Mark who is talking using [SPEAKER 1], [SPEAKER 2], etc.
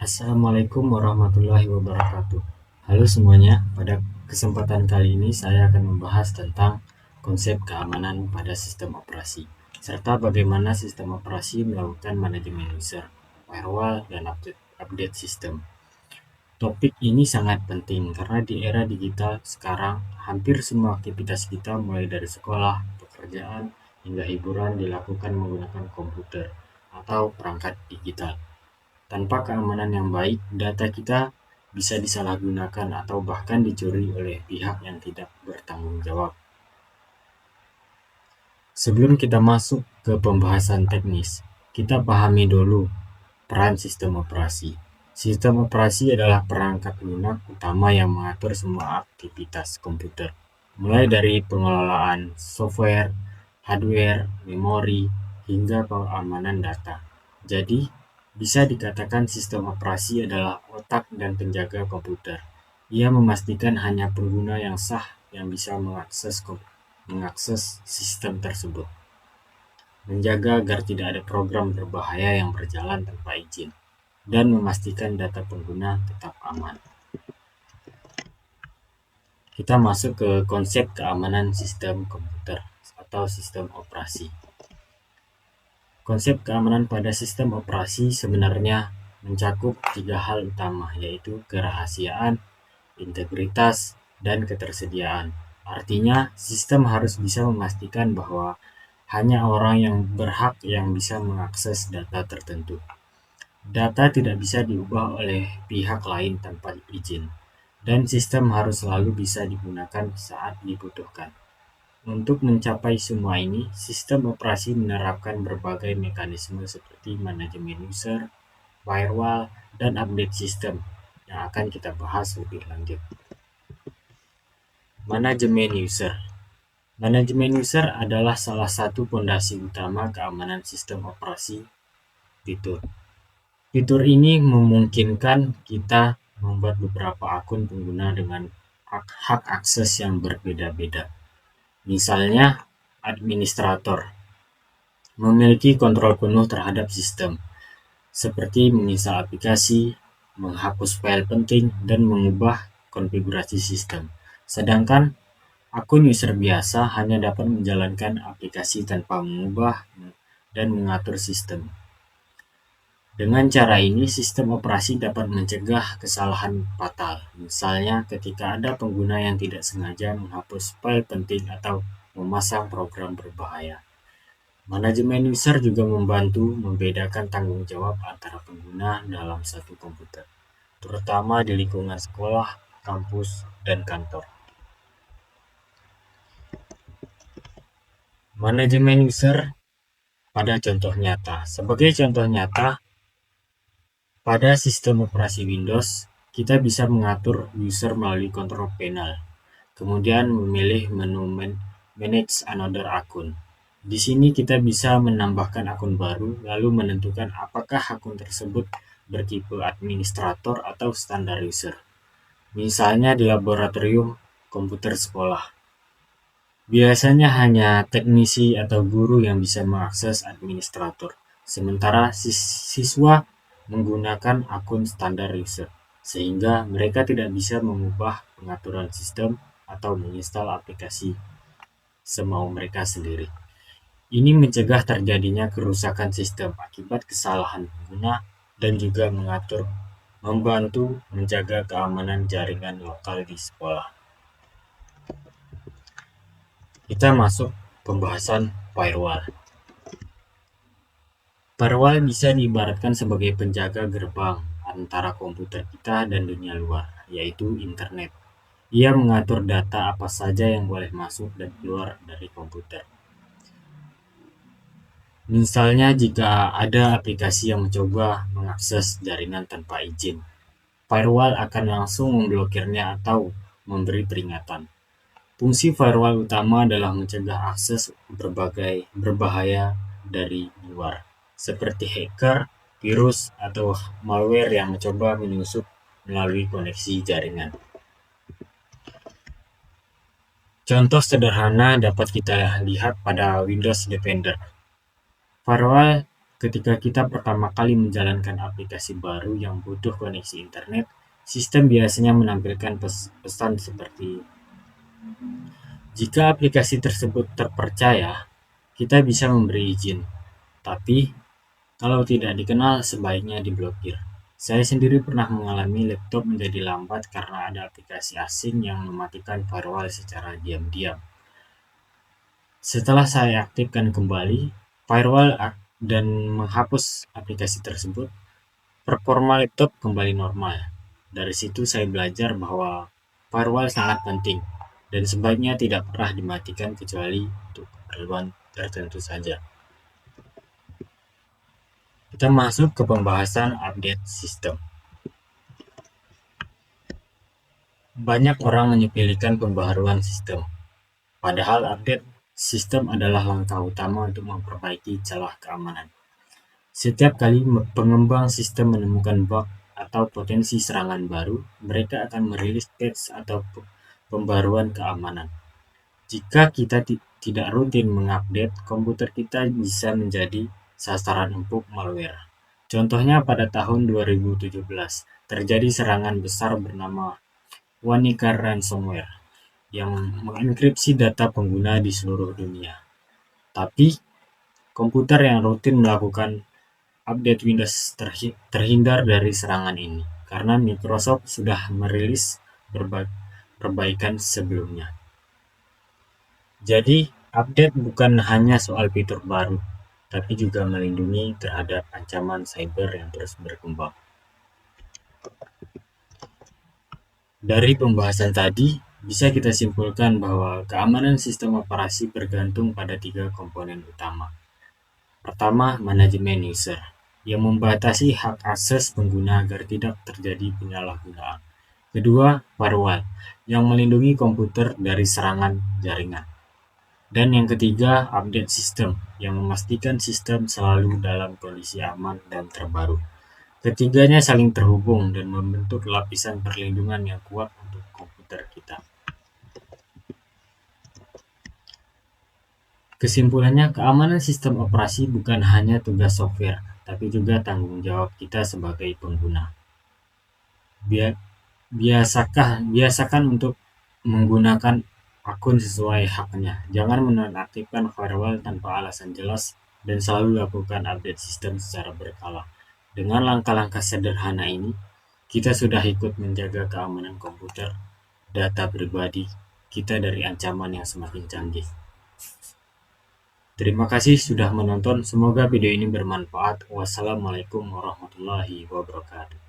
[SPEAKER 1] Assalamualaikum warahmatullahi wabarakatuh. Halo semuanya, pada kesempatan kali ini saya akan membahas tentang konsep keamanan pada sistem operasi, serta bagaimana sistem operasi melakukan manajemen user, firewall, dan update sistem. Topik ini sangat penting karena di era digital sekarang, hampir semua aktivitas kita mulai dari sekolah, pekerjaan, hingga hiburan dilakukan menggunakan komputer atau perangkat digital. Tanpa keamanan yang baik, data kita bisa disalahgunakan atau bahkan dicuri oleh pihak yang tidak bertanggung jawab. Sebelum kita masuk ke pembahasan teknis, kita pahami dulu peran sistem operasi. Sistem operasi adalah perangkat lunak utama yang mengatur semua aktivitas komputer, mulai dari pengelolaan software, hardware, memori, hingga keamanan data. Jadi, bisa dikatakan sistem operasi adalah otak dan penjaga komputer. Ia memastikan hanya pengguna yang sah yang bisa mengakses sistem tersebut, menjaga agar tidak ada program berbahaya yang berjalan tanpa izin, dan memastikan data pengguna tetap aman. Kita masuk ke konsep keamanan sistem komputer atau sistem operasi. Konsep keamanan pada sistem operasi sebenarnya mencakup 3 hal utama, yaitu kerahasiaan, integritas, dan ketersediaan. Artinya, sistem harus bisa memastikan bahwa hanya orang yang berhak yang bisa mengakses data tertentu. Data tidak bisa diubah oleh pihak lain tanpa izin, dan sistem harus selalu bisa digunakan saat dibutuhkan. Untuk mencapai semua ini, sistem operasi menerapkan berbagai mekanisme seperti manajemen user, firewall, dan update sistem yang akan kita bahas lebih lanjut. Manajemen user. Manajemen user adalah salah satu fondasi utama keamanan sistem operasi fitur. Fitur ini memungkinkan kita membuat beberapa akun pengguna dengan hak akses yang berbeda-beda. Misalnya, administrator memiliki kontrol penuh terhadap sistem, seperti menginstal aplikasi, menghapus file penting, dan mengubah konfigurasi sistem. Sedangkan akun user biasa hanya dapat menjalankan aplikasi tanpa mengubah dan mengatur sistem. Dengan cara ini, sistem operasi dapat mencegah kesalahan fatal, misalnya ketika ada pengguna yang tidak sengaja menghapus file penting atau memasang program berbahaya. Manajemen user juga membantu membedakan tanggung jawab antara pengguna dalam satu komputer, terutama di lingkungan sekolah, kampus, dan kantor. Manajemen user pada contoh nyata. Sebagai contoh nyata, pada sistem operasi Windows, kita bisa mengatur user melalui kontrol panel, kemudian memilih menu Manage Another Account. Di sini kita bisa menambahkan akun baru, lalu menentukan apakah akun tersebut bertipe administrator atau standar user. Misalnya di laboratorium komputer sekolah. Biasanya hanya teknisi atau guru yang bisa mengakses administrator, sementara siswa menggunakan akun standar user, sehingga mereka tidak bisa mengubah pengaturan sistem atau menginstal aplikasi semau mereka sendiri. Ini mencegah terjadinya kerusakan sistem akibat kesalahan pengguna dan juga membantu menjaga keamanan jaringan lokal di sekolah. Kita masuk pembahasan firewall. Firewall bisa diibaratkan sebagai penjaga gerbang antara komputer kita dan dunia luar, yaitu internet. Ia mengatur data apa saja yang boleh masuk dan keluar dari komputer. Misalnya jika ada aplikasi yang mencoba mengakses jaringan tanpa izin, firewall akan langsung memblokirnya atau memberi peringatan. Fungsi firewall utama adalah mencegah akses berbahaya dari luar, seperti hacker, virus, atau malware yang mencoba menyusup melalui koneksi jaringan. Contoh sederhana dapat kita lihat pada Windows Defender. Firewall ketika kita pertama kali menjalankan aplikasi baru yang butuh koneksi internet, sistem biasanya menampilkan pesan seperti, jika aplikasi tersebut terpercaya, kita bisa memberi izin, tapi kalau tidak dikenal sebaiknya diblokir. Saya sendiri pernah mengalami laptop menjadi lambat karena ada aplikasi asing yang mematikan firewall secara diam-diam. Setelah saya aktifkan kembali firewall dan menghapus aplikasi tersebut, performa laptop kembali normal. Dari situ saya belajar bahwa firewall sangat penting dan sebaiknya tidak pernah dimatikan kecuali untuk keperluan tertentu saja. Kita masuk ke pembahasan update sistem. Banyak orang menyepelekan pembaharuan sistem, padahal update sistem adalah langkah utama untuk memperbaiki celah keamanan. Setiap kali pengembang sistem menemukan bug atau potensi serangan baru, mereka akan merilis patch atau pembaruan keamanan. Jika kita tidak rutin mengupdate, komputer kita bisa menjadi sasaran empuk malware. Contohnya pada tahun 2017, terjadi serangan besar bernama Wanica Ransomware yang mengenkripsi data pengguna di seluruh dunia. Tapi, komputer yang rutin melakukan update Windows terhindar dari serangan ini, karena Microsoft sudah merilis perbaikan sebelumnya. Jadi, update bukan hanya soal fitur baru, tapi juga melindungi terhadap ancaman cyber yang terus berkembang. Dari pembahasan tadi, bisa kita simpulkan bahwa keamanan sistem operasi bergantung pada 3 komponen utama. Pertama, manajemen user, yang membatasi hak akses pengguna agar tidak terjadi penyalahgunaan. Kedua, firewall, yang melindungi komputer dari serangan jaringan. Dan yang ketiga, update system, yang memastikan sistem selalu dalam kondisi aman dan terbaru. Ketiganya saling terhubung dan membentuk lapisan perlindungan yang kuat untuk komputer kita. Kesimpulannya, keamanan sistem operasi bukan hanya tugas software, tapi juga tanggung jawab kita sebagai pengguna. Biasakan untuk menggunakan akun sesuai haknya. Jangan menonaktifkan firewall tanpa alasan jelas dan selalu lakukan update sistem secara berkala. Dengan langkah-langkah sederhana ini, kita sudah ikut menjaga keamanan komputer, data pribadi kita dari ancaman yang semakin canggih. Terima kasih sudah menonton. Semoga video ini bermanfaat. Wassalamualaikum warahmatullahi wabarakatuh.